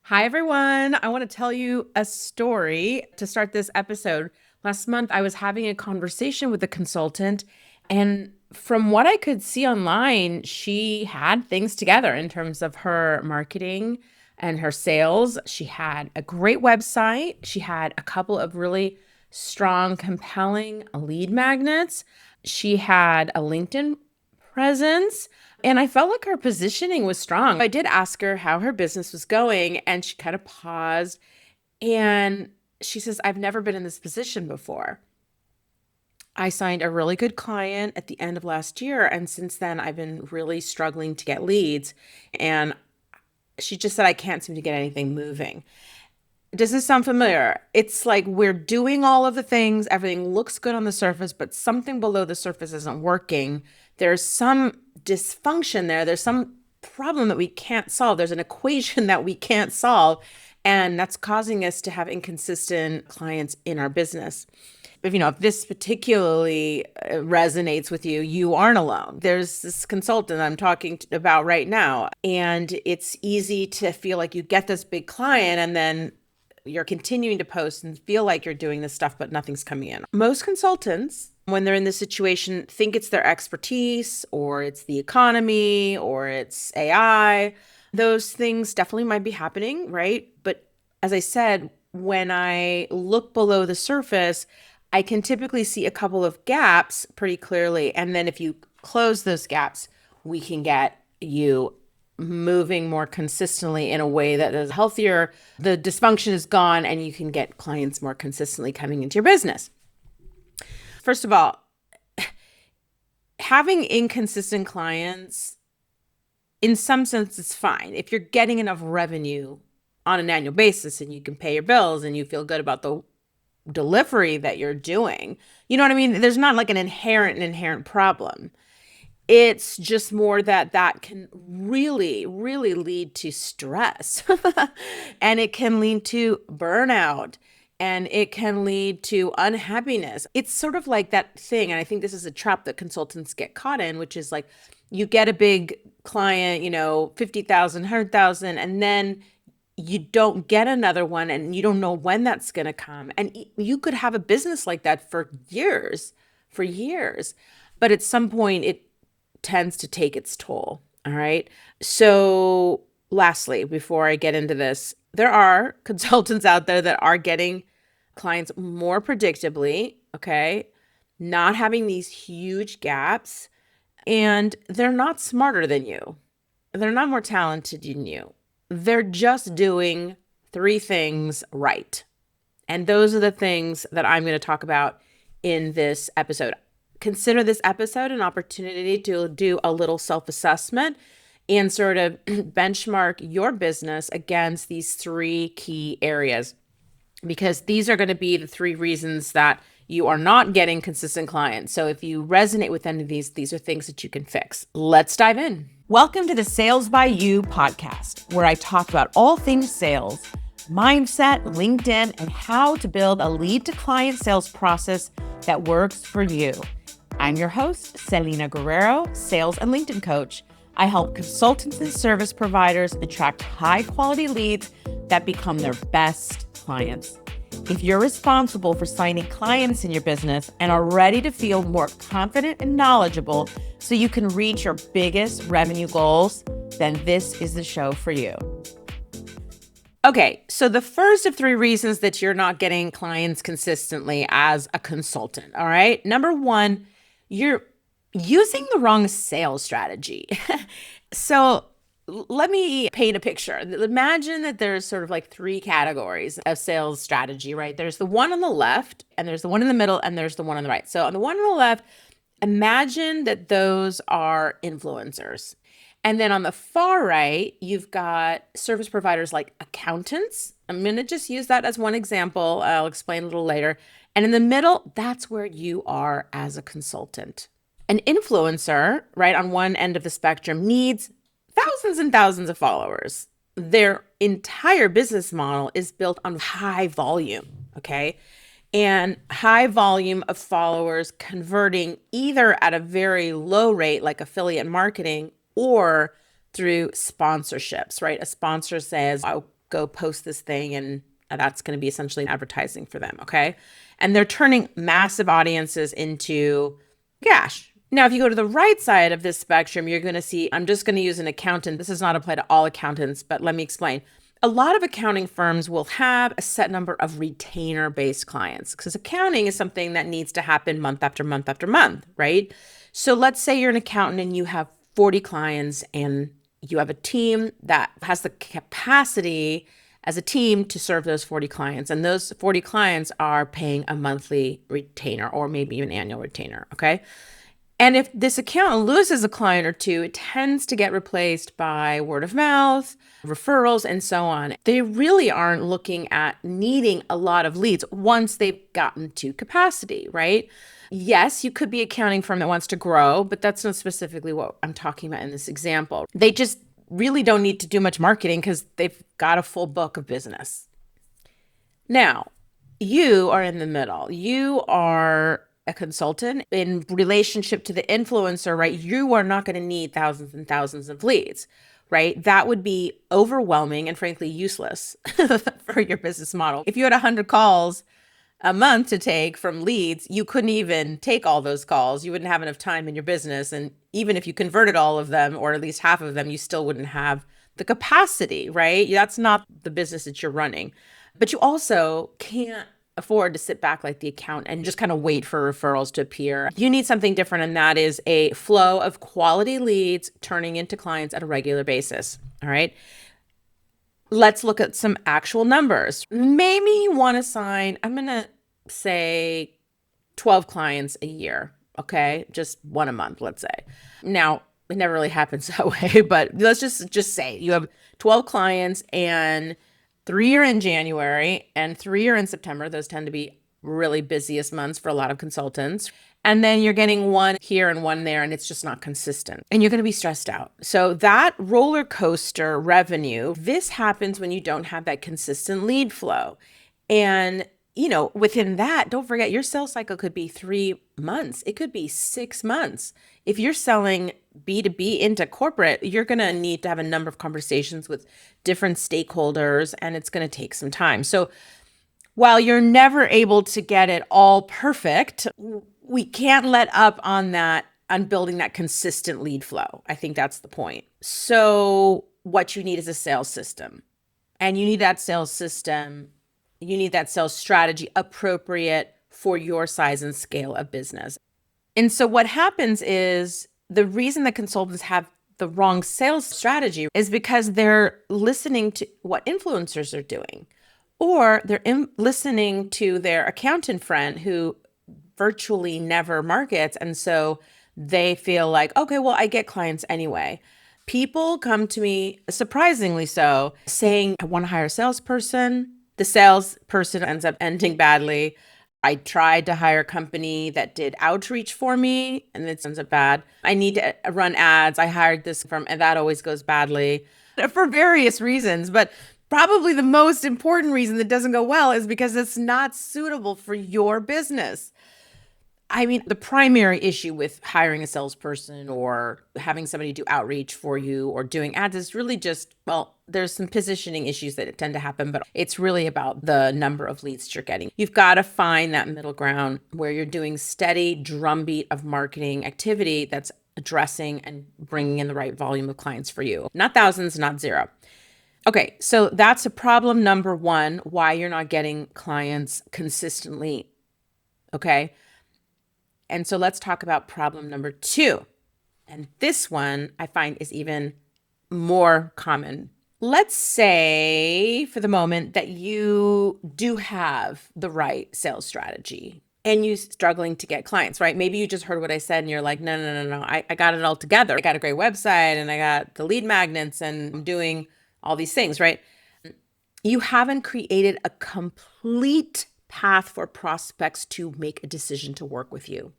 Hi, everyone. I want to tell you a story to start this episode. Last month, I was having a conversation with a consultant, and from what I could see online, she had things together in terms of her marketing and her sales. She had a great website, she had a couple of really strong, compelling lead magnets, she had a LinkedIn presence. And I felt like her positioning was strong. I did ask her how her business was going, and she kind of paused and she says, I've never been in this position before. I signed a really good client at the end of last year, and since then, I've been really struggling to get leads. And she just said, I can't seem to get anything moving. Does this sound familiar? It's like we're doing all of the things, everything looks good on the surface, but something below the surface isn't working. There's some dysfunction there. There's some problem that we can't solve. There's an equation that we can't solve. And that's causing us to have inconsistent clients in our business. If this particularly resonates with you, you aren't alone. There's this consultant I'm talking about right now, and it's easy to feel like you get this big client and then you're continuing to post and feel like you're doing this stuff, but nothing's coming in. Most consultants, when they're in this situation, think it's their expertise or it's the economy or it's AI. Those things definitely might be happening, right? But as I said, when I look below the surface, I can typically see a couple of gaps pretty clearly. And then if you close those gaps, we can get you moving more consistently in a way that is healthier. The dysfunction is gone and you can get clients more consistently coming into your business. First of all, having inconsistent clients, in some sense, it's fine. If you're getting enough revenue on an annual basis and you can pay your bills and you feel good about the delivery that you're doing, you know what I mean? There's not like an inherent problem. It's just more that can really, really lead to stress and it can lead to burnout and it can lead to unhappiness. It's sort of like that thing. And I think this is a trap that consultants get caught in, which is like you get a big client, 50,000, 100,000, and then you don't get another one and you don't know when that's going to come. And you could have a business like that for years. But at some point, it tends to take its toll. All right. So lastly, before I get into this, there are consultants out there that are getting clients more predictably. Okay. Not having these huge gaps, and they're not smarter than you. They're not more talented than you. They're just doing three things right. And those are the things that I'm going to talk about in this episode. Consider this episode an opportunity to do a little self-assessment and sort of benchmark your business against these three key areas, because these are going to be the three reasons that you are not getting consistent clients. So if you resonate with any of these are things that you can fix. Let's dive in. Welcome to the Sales by You podcast, where I talk about all things sales, mindset, LinkedIn, and how to build a lead to client sales process that works for you. I'm your host, Celina Guerrero, sales and LinkedIn coach. I help consultants and service providers attract high-quality leads that become their best clients. If you're responsible for signing clients in your business and are ready to feel more confident and knowledgeable so you can reach your biggest revenue goals, then this is the show for you. Okay, so the first of three reasons that you're not getting clients consistently as a consultant, all right? Number one, you're using the wrong sales strategy. So let me paint a picture. Imagine that there's sort of like three categories of sales strategy, right? There's the one on the left, and there's the one in the middle, and there's the one on the right. So on the one on the left, imagine that those are influencers. And then on the far right, you've got service providers like accountants. I'm going to just use that as one example. I'll explain a little later. And in the middle, that's where you are as a consultant. An influencer, right, on one end of the spectrum needs thousands and thousands of followers. Their entire business model is built on high volume, okay? And high volume of followers converting either at a very low rate, like affiliate marketing, or through sponsorships, right? A sponsor says, go post this thing, and that's going to be essentially advertising for them. Okay. And they're turning massive audiences into cash. Now, if you go to the right side of this spectrum, you're going to see, I'm just going to use an accountant. This does not apply to all accountants, but let me explain. A lot of accounting firms will have a set number of retainer-based clients because accounting is something that needs to happen month after month after month, right? So let's say you're an accountant and you have 40 clients and you have a team that has the capacity as a team to serve those 40 clients. And those 40 clients are paying a monthly retainer or maybe even annual retainer, okay? And if this accountant loses a client or two, it tends to get replaced by word of mouth, referrals, and so on. They really aren't looking at needing a lot of leads once they've gotten to capacity, right? Yes, you could be an accounting firm that wants to grow, but that's not specifically what I'm talking about in this example. They just really don't need to do much marketing because they've got a full book of business. Now, you are in the middle. You are a consultant in relationship to the influencer, right? You are not going to need thousands and thousands of leads, right? That would be overwhelming and frankly useless for your business model. If you had 100 calls a month to take from leads, you couldn't even take all those calls. You wouldn't have enough time in your business. And even if you converted all of them, or at least half of them, you still wouldn't have the capacity, right? That's not the business that you're running. But you also can't afford to sit back like the accountant and just kind of wait for referrals to appear. You need something different, and that is a flow of quality leads turning into clients at a regular basis. All right. Let's look at some actual numbers. Maybe you want to sign, I'm going to say 12 clients a year. Okay. Just one a month, let's say. Now, it never really happens that way, but let's just say you have 12 clients and 3 are in January and 3 are in September. Those tend to be really busiest months for a lot of consultants. And then you're getting one here and one there, and it's just not consistent. And you're going to be stressed out. So that roller coaster revenue, this happens when you don't have that consistent lead flow. And, within that, don't forget your sales cycle could be 3 months. It could be 6 months. If you're selling B2B into corporate, you're going to need to have a number of conversations with different stakeholders, and it's going to take some time. So while you're never able to get it all perfect, we can't let up on building that consistent lead flow. I think that's the point. So what you need is a sales system, and you need that sales system. You need that sales strategy appropriate for your size and scale of business. And so what happens is the reason that consultants have the wrong sales strategy is because they're listening to what influencers are doing, or they're listening to their accountant friend who virtually never markets. And so they feel like, okay, well, I get clients anyway. People come to me, surprisingly so, saying, I want to hire a salesperson. The salesperson ends up ending badly. I tried to hire a company that did outreach for me, and it ends up bad. I need to run ads. I hired this firm, and that always goes badly for various reasons. But probably the most important reason that doesn't go well is because it's not suitable for your business. I mean, the primary issue with hiring a salesperson or having somebody do outreach for you or doing ads is really just, there's some positioning issues that tend to happen, but it's really about the number of leads you're getting. You've got to find that middle ground where you're doing steady drumbeat of marketing activity that's addressing and bringing in the right volume of clients for you. Not thousands, not zero. Okay, so that's a problem number one, why you're not getting clients consistently. Okay. And so let's talk about problem number two. And this one I find is even more common. Let's say for the moment that you do have the right sales strategy and you're struggling to get clients, right? Maybe you just heard what I said and you're like, no. I got it all together. I got a great website and I got the lead magnets and I'm doing all these things, right? You haven't created a complete path for prospects to make a decision to work with you.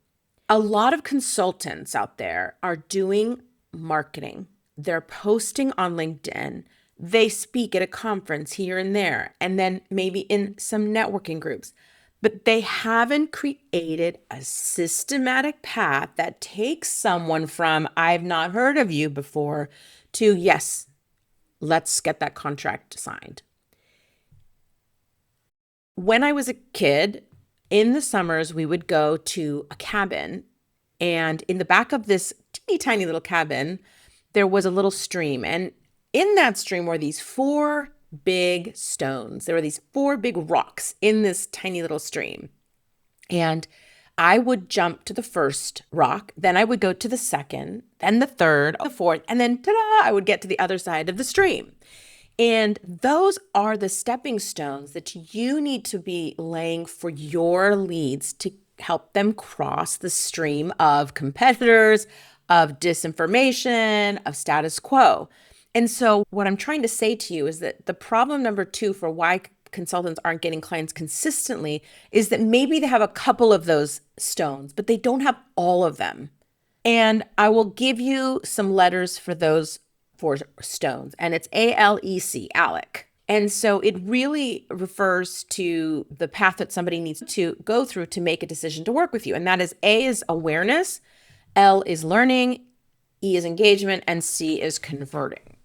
A lot of consultants out there are doing marketing. They're posting on LinkedIn. They speak at a conference here and there, and then maybe in some networking groups. But they haven't created a systematic path that takes someone from, I've not heard of you before, to, yes, let's get that contract signed. When I was a kid, in the summers, we would go to a cabin. And in the back of this teeny tiny little cabin, there was a little stream. And in that stream were these four big stones. There were these four big rocks in this tiny little stream. And I would jump to the first rock, then I would go to the second, then the third, the fourth, and then ta-da, I would get to the other side of the stream. And those are the stepping stones that you need to be laying for your leads to help them cross the stream of competitors, of disinformation, of status quo. And so what I'm trying to say to you is that the problem number two for why consultants aren't getting clients consistently is that maybe they have a couple of those stones, but they don't have all of them. And I will give you some letters for those four stones, and it's ALEC, ALEC. And so it really refers to the path that somebody needs to go through to make a decision to work with you. And that is A is awareness, L is learning, E is engagement, and C is converting.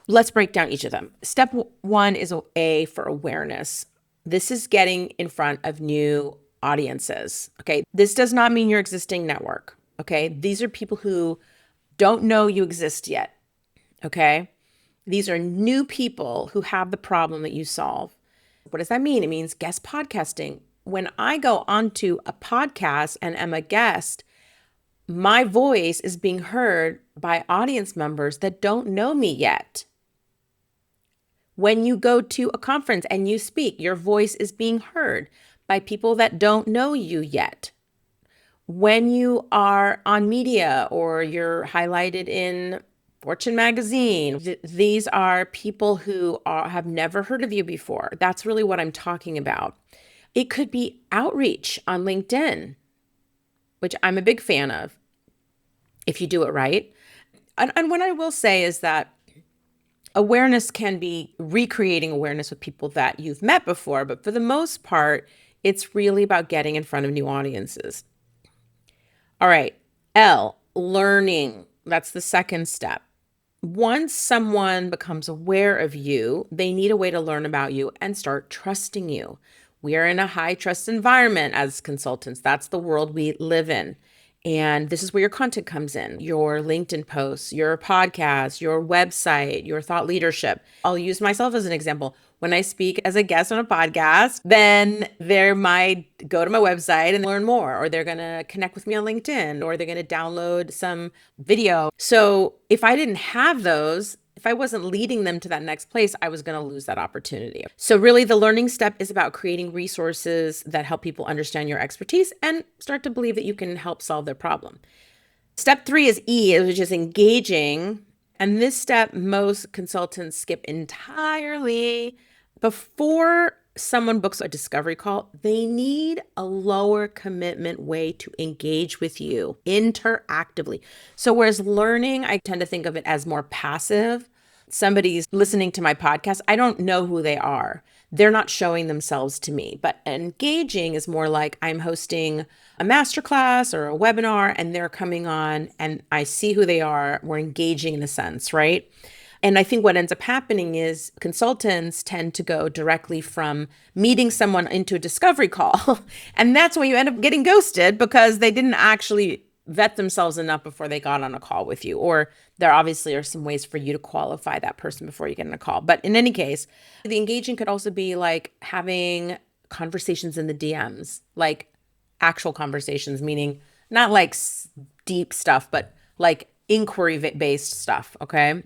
Let's break down each of them. Step one is A for awareness. This is getting in front of new audiences. Okay. This does not mean your existing network. Okay. These are people who don't know you exist yet. Okay. These are new people who have the problem that you solve. What does that mean? It means guest podcasting. When I go onto a podcast and am a guest, my voice is being heard by audience members that don't know me yet. When you go to a conference and you speak, your voice is being heard by people that don't know you yet. When you are on media or you're highlighted in Fortune magazine, these are people who have never heard of you before. That's really what I'm talking about. It could be outreach on LinkedIn, which I'm a big fan of, if you do it right. And what I will say is that awareness can be recreating awareness with people that you've met before, but for the most part, it's really about getting in front of new audiences. All right, L, learning. That's the second step. Once someone becomes aware of you, they need a way to learn about you and start trusting you. We are in a high trust environment as consultants. That's the world we live in. And this is where your content comes in, your LinkedIn posts, your podcast, your website, your thought leadership. I'll use myself as an example. When I speak as a guest on a podcast, then they might go to my website and learn more, or they're going to connect with me on LinkedIn, or they're going to download some video. So if I didn't have those, if I wasn't leading them to that next place, I was going to lose that opportunity. So really the learning step is about creating resources that help people understand your expertise and start to believe that you can help solve their problem. Step 3 is E, which is engaging. And this step, most consultants skip entirely. Before someone books a discovery call, they need a lower commitment way to engage with you interactively. So whereas learning, I tend to think of it as more passive. Somebody's listening to my podcast. I don't know who they are. They're not showing themselves to me. But engaging is more like I'm hosting a masterclass or a webinar and they're coming on and I see who they are. We're engaging in a sense, right? And I think what ends up happening is consultants tend to go directly from meeting someone into a discovery call. And that's when you end up getting ghosted because they didn't actually vet themselves enough before they got on a call with you. Or there obviously are some ways for you to qualify that person before you get on a call. But in any case, the engaging could also be like having conversations in the DMs, like actual conversations, meaning not like deep stuff, but like inquiry-based stuff, okay?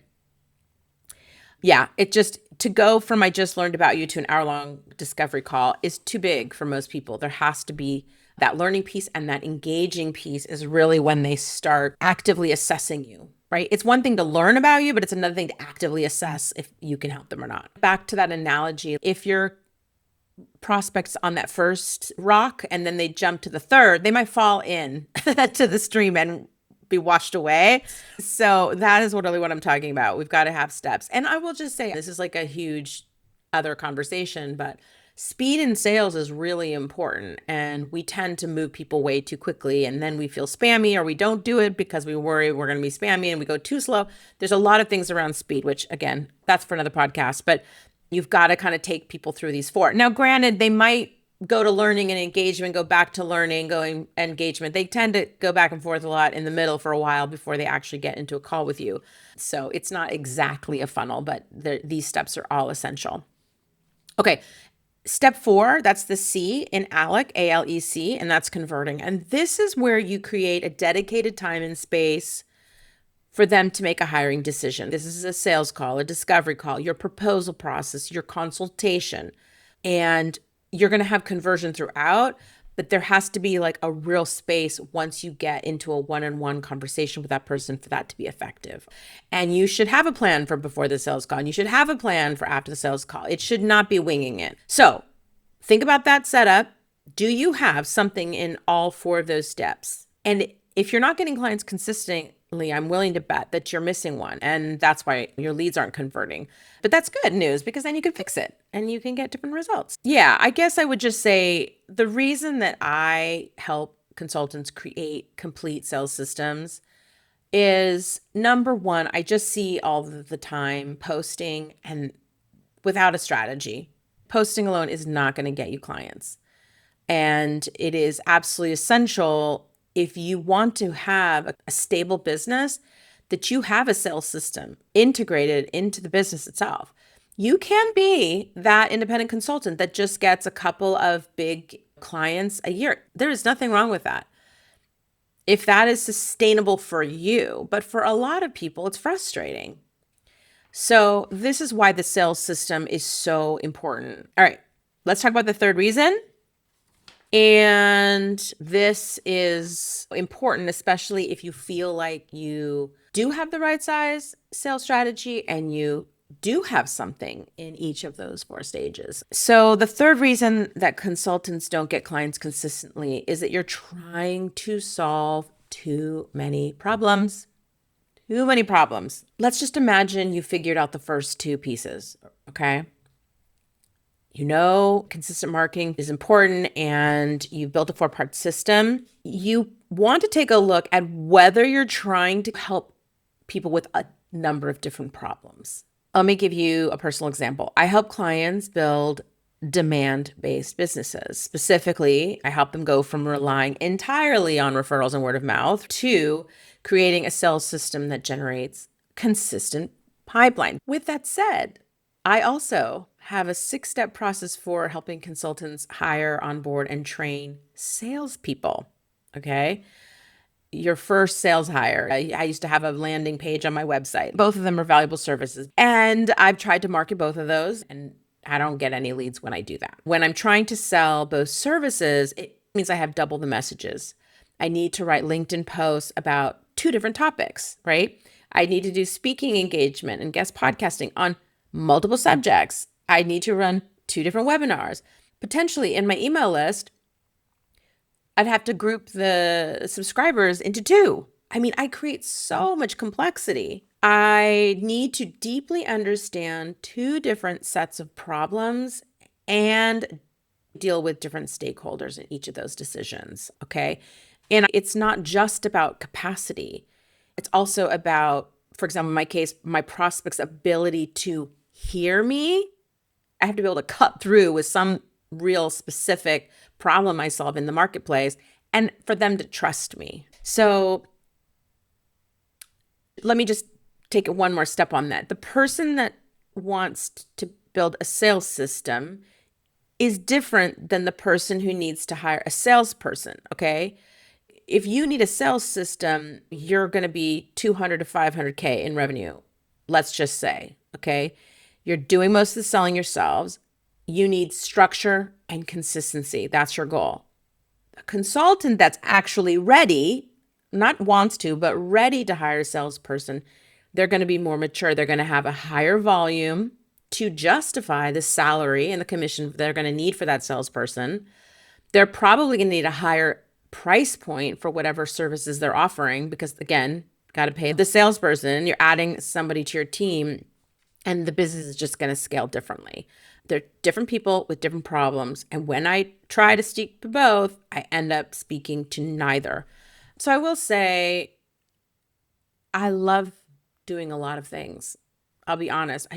Yeah, it just, to go from I just learned about you to an hour-long discovery call is too big for most people. There has to be that learning piece, and that engaging piece is really when they start actively assessing you, right? It's one thing to learn about you, but it's another thing to actively assess if you can help them or not. Back to that analogy, if your prospects on that first rock and then they jump to the third, they might fall in to the stream and be washed away. So that is really what I'm talking about. We've got to have steps. And I will just say, this is like a huge other conversation, but speed in sales is really important. And we tend to move people way too quickly. And then we feel spammy, or we don't do it because we worry we're going to be spammy and we go too slow. There's a lot of things around speed, which again, that's for another podcast. But You've got to kind of take people through these 4. Now, granted, they might go to learning and engagement, go back to learning, going engagement. They tend to go back and forth a lot in the middle for a while before they actually get into a call with you. So it's not exactly a funnel, but these steps are all essential. Okay. Step 4, that's the C in ALEC, A-L-E-C, and that's converting. And this is where you create a dedicated time and space for them to make a hiring decision. This is a sales call, a discovery call, your proposal process, your consultation, and you're going to have conversion throughout, but there has to be like a real space once you get into a one-on-one conversation with that person for that to be effective. And you should have a plan for before the sales call, and you should have a plan for after the sales call. It should not be winging it. So think about that setup. Do you have something in all 4 of those steps? And if you're not getting clients consistently, I'm willing to bet that you're missing one, and that's why your leads aren't converting. But that's good news, because then you can fix it and you can get different results. Yeah, I guess I would just say the reason that I help consultants create complete sales systems is, number 1, I just see all the time posting and without a strategy. Posting alone is not going to get you clients. And it is absolutely essential, if you want to have a stable business, that you have a sales system integrated into the business itself. You can be that independent consultant that just gets a couple of big clients a year. There is nothing wrong with that, if that is sustainable for you. But for a lot of people, it's frustrating. So this is why the sales system is so important. All right, let's talk about the 3rd reason. And this is important, especially if you feel like you do have the right size sales strategy and you do have something in each of those 4 stages. So the 3rd reason that consultants don't get clients consistently is that you're trying to solve too many problems. Too many problems. Let's just imagine you figured out the first 2 pieces, okay? You know, consistent marketing is important and you've built a 4-part system. You want to take a look at whether you're trying to help people with a number of different problems. Let me give you a personal example. I help clients build demand-based businesses. Specifically, I help them go from relying entirely on referrals and word of mouth to creating a sales system that generates consistent pipeline. With that said, I also have a 6-step process for helping consultants hire, onboard, and train salespeople. Okay. Your first sales hire. I used to have a landing page on my website. Both of them are valuable services. And I've tried to market both of those, and I don't get any leads when I do that. When I'm trying to sell both services, it means I have double the messages. I need to write LinkedIn posts about 2 different topics, right? I need to do speaking engagement and guest podcasting on multiple subjects. I need to run 2 different webinars. Potentially in my email list, I'd have to group the subscribers into 2. I mean, I create so much complexity. I need to deeply understand 2 different sets of problems and deal with different stakeholders in each of those decisions, okay? And it's not just about capacity. It's also about, for example, in my case, my prospect's ability to hear me. I have to be able to cut through with some real specific problem I solve in the marketplace and for them to trust me. So let me just take it one more step on that. The person that wants to build a sales system is different than the person who needs to hire a salesperson, okay? If you need a sales system, you're going to be 200 to 500K in revenue, let's just say, okay? You're doing most of the selling yourselves. You need structure and consistency. That's your goal. A consultant that's actually ready, not wants to, but ready to hire a salesperson, they're going to be more mature. They're going to have a higher volume to justify the salary and the commission they're going to need for that salesperson. They're probably going to need a higher price point for whatever services they're offering because, again, got to pay the salesperson. You're adding somebody to your team, and the business is just going to scale differently. They're different people with different problems. And when I try to speak to both, I end up speaking to neither. So I will say, I love doing a lot of things. I'll be honest.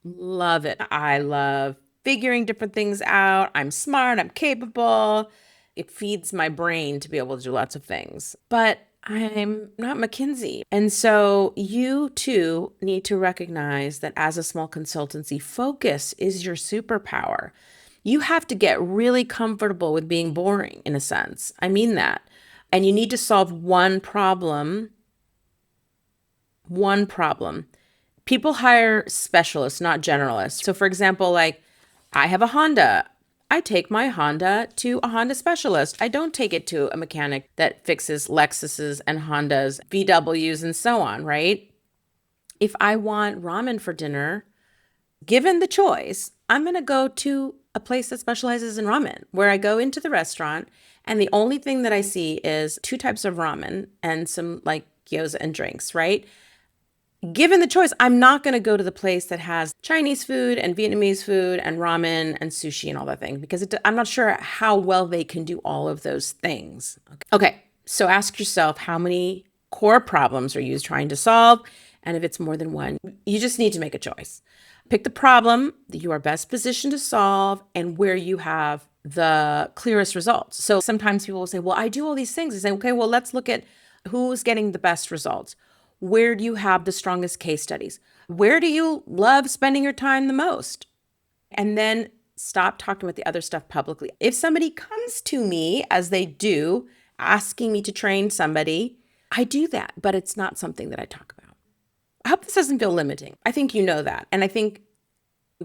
Love it. I love figuring different things out. I'm smart, I'm capable. It feeds my brain to be able to do lots of things. But I'm not McKinsey. And so you too need to recognize that as a small consultancy, focus is your superpower. You have to get really comfortable with being boring in a sense. I mean that. And you need to solve one problem. One problem. People hire specialists, not generalists. So, for example, like I have a Honda. I take my Honda to a Honda specialist. I don't take it to a mechanic that fixes Lexuses and Hondas, VWs, and so on, right? If I want ramen for dinner, given the choice, I'm going to go to a place that specializes in ramen, where I go into the restaurant and the only thing that I see is two types of ramen and some like gyoza and drinks, right? Given the choice, I'm not going to go to the place that has Chinese food and Vietnamese food and ramen and sushi and all that thing because I'm not sure how well they can do all of those things. Okay, so ask yourself, how many core problems are you trying to solve? And if it's more than one, you just need to make a choice. Pick the problem that you are best positioned to solve and where you have the clearest results. So sometimes people will say, well, I do all these things. I say, okay, well, let's look at who's getting the best results. Where do you have the strongest case studies? Where do you love spending your time the most? And then stop talking about the other stuff publicly. If somebody comes to me, as they do, asking me to train somebody, I do that, but it's not something that I talk about. I hope this doesn't feel limiting. I think you know that. And I think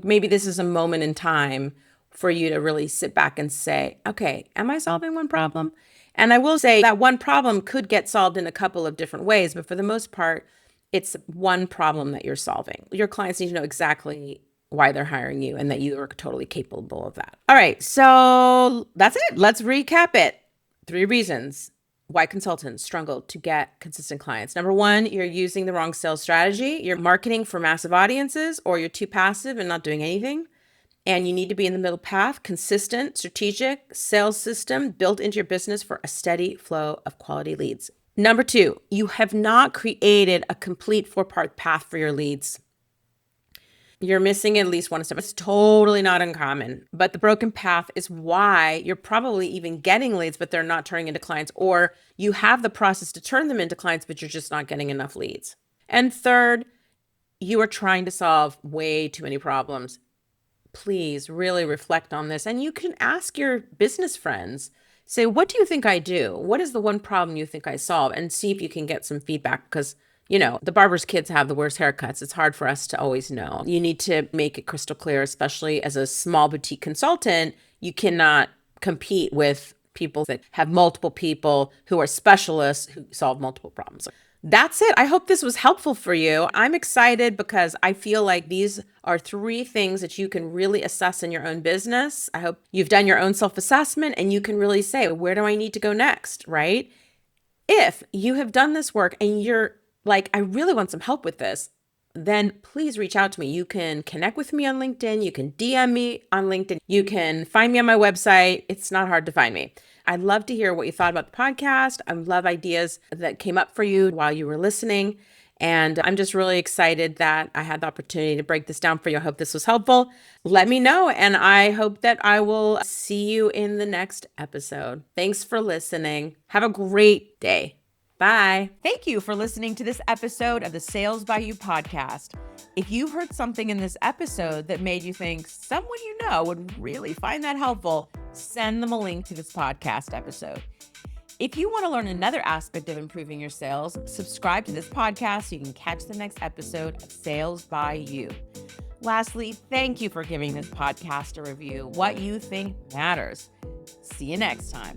maybe this is a moment in time for you to really sit back and say, okay, am I solving one problem? And I will say that one problem could get solved in a couple of different ways, but for the most part, it's one problem that you're solving. Your clients need to know exactly why they're hiring you and that you are totally capable of that. All right, so that's it. Let's recap it. 3 reasons why consultants struggle to get consistent clients. Number 1, you're using the wrong sales strategy. You're marketing for massive audiences, or you're too passive and not doing anything. And you need to be in the middle path, consistent, strategic sales system built into your business for a steady flow of quality leads. Number 2, you have not created a complete 4-part path for your leads. You're missing at least one step. It's totally not uncommon, but the broken path is why you're probably even getting leads, but they're not turning into clients, or you have the process to turn them into clients, but you're just not getting enough leads. And third, you are trying to solve way too many problems. Please really reflect on this. And you can ask your business friends, say, what do you think I do? What is the one problem you think I solve? And see if you can get some feedback because, you know, the barber's kids have the worst haircuts. It's hard for us to always know. You need to make it crystal clear, especially as a small boutique consultant. You cannot compete with people that have multiple people who are specialists who solve multiple problems. That's it. I hope this was helpful for you. I'm excited because I feel like these are 3 things that you can really assess in your own business. I hope you've done your own self-assessment and you can really say, where do I need to go next, right? If you have done this work and you're like, I really want some help with this, then please reach out to me. You can connect with me on LinkedIn. You can DM me on LinkedIn. You can find me on my website. It's not hard to find me. I'd love to hear what you thought about the podcast. I love ideas that came up for you while you were listening. And I'm just really excited that I had the opportunity to break this down for you. I hope this was helpful. Let me know. And I hope that I will see you in the next episode. Thanks for listening. Have a great day. Bye. Thank you for listening to this episode of the Sales by You podcast. If you heard something in this episode that made you think someone you know would really find that helpful, send them a link to this podcast episode. If you want to learn another aspect of improving your sales, subscribe to this podcast so you can catch the next episode of Sales by You. Lastly, thank you for giving this podcast a review. What you think matters. See you next time.